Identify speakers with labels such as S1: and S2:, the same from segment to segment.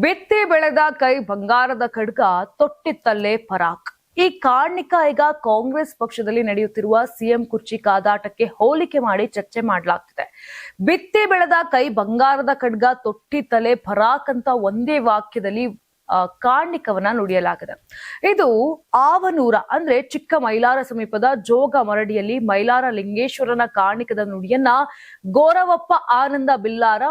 S1: ಬಿತ್ತಿ ಬೆಳೆದ ಕೈ ಬಂಗಾರದ ಖಡ್ಗ ತೊಟ್ಟಿತ್ತಲ್ಲೇ ಪರಾಕ್. ಈ ಕಾರ್ಣಿಕ ಈಗ ಕಾಂಗ್ರೆಸ್ ಪಕ್ಷದಲ್ಲಿ ನಡೆಯುತ್ತಿರುವ ಸಿಎಂ ಕುರ್ಚಿ ಕಾದಾಟಕ್ಕೆ ಹೋಲಿಕೆ ಮಾಡಿ ಚರ್ಚೆ ಮಾಡಲಾಗ್ತಿದೆ. ಬಿತ್ತಿ ಬೆಳೆದ ಕೈ ಬಂಗಾರದ ಖಡ್ಗ ತೊಟ್ಟಿತ್ತಲೇ ಪರಾಕ್ ಅಂತ ಒಂದೇ ವಾಕ್ಯದಲ್ಲಿ ಕಾರ್ಣಿಕವನ್ನ ನುಡಿಯಲಾಗಿದೆ. ಇದು ಆವನೂರ ಅಂದ್ರೆ ಚಿಕ್ಕ ಮೈಲಾರ ಸಮೀಪದ ಜೋಗ ಮರಡಿಯಲ್ಲಿ ಮೈಲಾರ ಲಿಂಗೇಶ್ವರನ ಕಾರ್ಣಿಕದ ನುಡಿಯನ್ನ ಗೋರವಪ್ಪ ಆನಂದ ಬಿಲ್ಲಾರ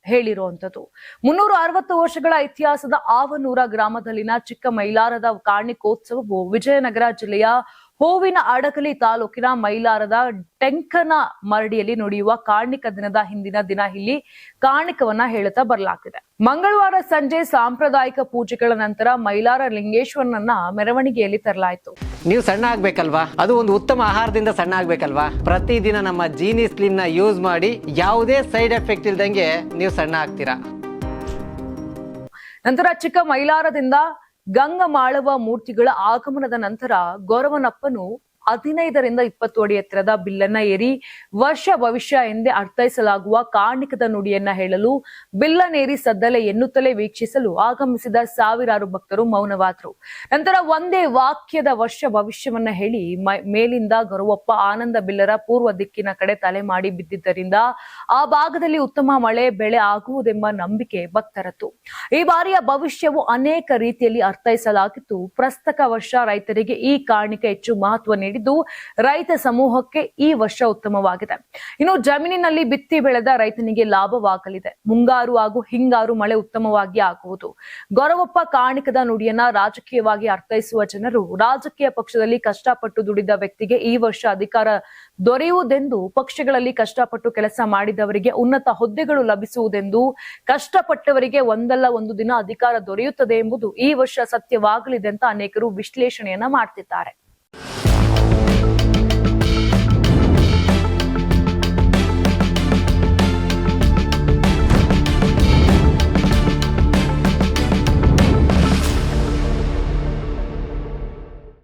S1: ಹೇಳಿರುವಂತದ್ದು. 360 ವರ್ಷಗಳ ಇತಿಹಾಸದ ಆವನೂರ ಗ್ರಾಮದಲ್ಲಿನ ಚಿಕ್ಕ ಮೈಲಾರದ ಕಾರ್ಣಿಕೋತ್ಸವವು ವಿಜಯನಗರ ಜಿಲ್ಲೆಯ ಹೂವಿನ ಅಡಕಲಿ ತಾಲೂಕಿನ ಮೈಲಾರದ ಟೆಂಕನ ಮರಡಿಯಲ್ಲಿ ನುಡಿಯುವ ಕಾರ್ಣಿಕ ದಿನದ ಹಿಂದಿನ ದಿನ ಇಲ್ಲಿ ಕಾರ್ಣಿಕವನ್ನ ಹೇಳುತ್ತಾ ಬರಲಾಗಿದೆ. ಮಂಗಳವಾರ ಸಂಜೆ ಸಾಂಪ್ರದಾಯಿಕ ಪೂಜೆಗಳ ನಂತರ ಮೈಲಾರ ಲಿಂಗೇಶ್ವರನನ್ನ ಮೆರವಣಿಗೆಯಲ್ಲಿ ತರಲಾಯಿತು.
S2: ನೀವು ಸಣ್ಣ ಆಗ್ಬೇಕಲ್ವಾ? ಅದು ಒಂದು ಉತ್ತಮ ಆಹಾರದಿಂದ ಸಣ್ಣ ಆಗ್ಬೇಕಲ್ವಾ? ಪ್ರತಿದಿನ ನಮ್ಮ ಜೀನಿ ಸ್ಲಿಮ್ ನ ಯೂಸ್ ಮಾಡಿ ಯಾವುದೇ ಸೈಡ್ ಎಫೆಕ್ಟ್ ಇಲ್ದಂಗೆ ನೀವು ಸಣ್ಣ ಆಗ್ತೀರಾ.
S1: ನಂತರ ಚಿಕ್ಕ ಮೈಲಾರದಿಂದ ಗಂಗಮಾಳವ ಮೂರ್ತಿಗಳ ಆಗಮನದ ನಂತರ ಗೌರವನಪ್ಪನು 15 ರಿಂದ 20 ಅಡಿ ಎತ್ತರದ ಬಿಲ್ಲನ್ನ ಏರಿ ವರ್ಷ ಭವಿಷ್ಯ ಎಂದೇ ಅರ್ಥೈಸಲಾಗುವ ಕಾರ್ಣಿಕದ ನುಡಿಯನ್ನ ಹೇಳಲು ಬಿಲ್ಲನೇರಿ ಸದ್ದಲೆ ಎನ್ನುತ್ತಲೇ ವೀಕ್ಷಿಸಲು ಆಗಮಿಸಿದ ಸಾವಿರಾರು ಭಕ್ತರು ಮೌನವಾದರು. ನಂತರ ಒಂದೇ ವಾಕ್ಯದ ವರ್ಷ ಭವಿಷ್ಯವನ್ನ ಹೇಳಿ ಮೇಲಿಂದ ಗೌರವಪ್ಪ ಆನಂದ ಬಿಲ್ಲರ ಪೂರ್ವ ದಿಕ್ಕಿನ ಕಡೆ ತಲೆ ಮಾಡಿ ಬಿದ್ದಿದ್ದರಿಂದ ಆ ಭಾಗದಲ್ಲಿ ಉತ್ತಮ ಮಳೆ ಬೆಳೆ ಆಗುವುದೆಂಬ ನಂಬಿಕೆ ಭಕ್ತರದ್ದು. ಈ ಬಾರಿಯ ಭವಿಷ್ಯವು ಅನೇಕ ರೀತಿಯಲ್ಲಿ ಅರ್ಥೈಸಲಾಗಿದ್ದು ಪ್ರಸಕ್ತ ವರ್ಷ ರೈತರಿಗೆ ಈ ಕಾರ್ಣಿಕ ಹೆಚ್ಚು ಮಹತ್ವ ನೀಡಿ ರೈತ ಸಮೂಹಕ್ಕೆ ಈ ವರ್ಷ ಉತ್ತಮವಾಗಿದೆ. ಇನ್ನು ಜಮೀನಿನಲ್ಲಿ ಬಿತ್ತಿ ಬೆಳೆದ ರೈತನಿಗೆ ಲಾಭವಾಗಲಿದೆ. ಮುಂಗಾರು ಹಾಗೂ ಹಿಂಗಾರು ಮಳೆ ಉತ್ತಮವಾಗಿ ಆಗುವುದು. ಗೌರವಪ್ಪ ಕಾರ್ಣಿಕದ ನುಡಿಯನ್ನ ರಾಜಕೀಯವಾಗಿ ಅರ್ಥೈಸುವ ಜನರು ರಾಜಕೀಯ ಪಕ್ಷದಲ್ಲಿ ಕಷ್ಟಪಟ್ಟು ದುಡಿದ ವ್ಯಕ್ತಿಗೆ ಈ ವರ್ಷ ಅಧಿಕಾರ ದೊರೆಯುವುದೆಂದು, ಪಕ್ಷಗಳಲ್ಲಿ ಕಷ್ಟಪಟ್ಟು ಕೆಲಸ ಮಾಡಿದವರಿಗೆ ಉನ್ನತ ಹುದ್ದೆಗಳು ಲಭಿಸುವುದೆಂದು, ಕಷ್ಟಪಟ್ಟವರಿಗೆ ಒಂದಲ್ಲ ಒಂದು ದಿನ ಅಧಿಕಾರ ದೊರೆಯುತ್ತದೆ ಎಂಬುದು ಈ ವರ್ಷ ಸತ್ಯವಾಗಲಿದೆ ಅಂತ ಅನೇಕರು ವಿಶ್ಲೇಷಣೆಯನ್ನ ಮಾಡ್ತಿದ್ದಾರೆ.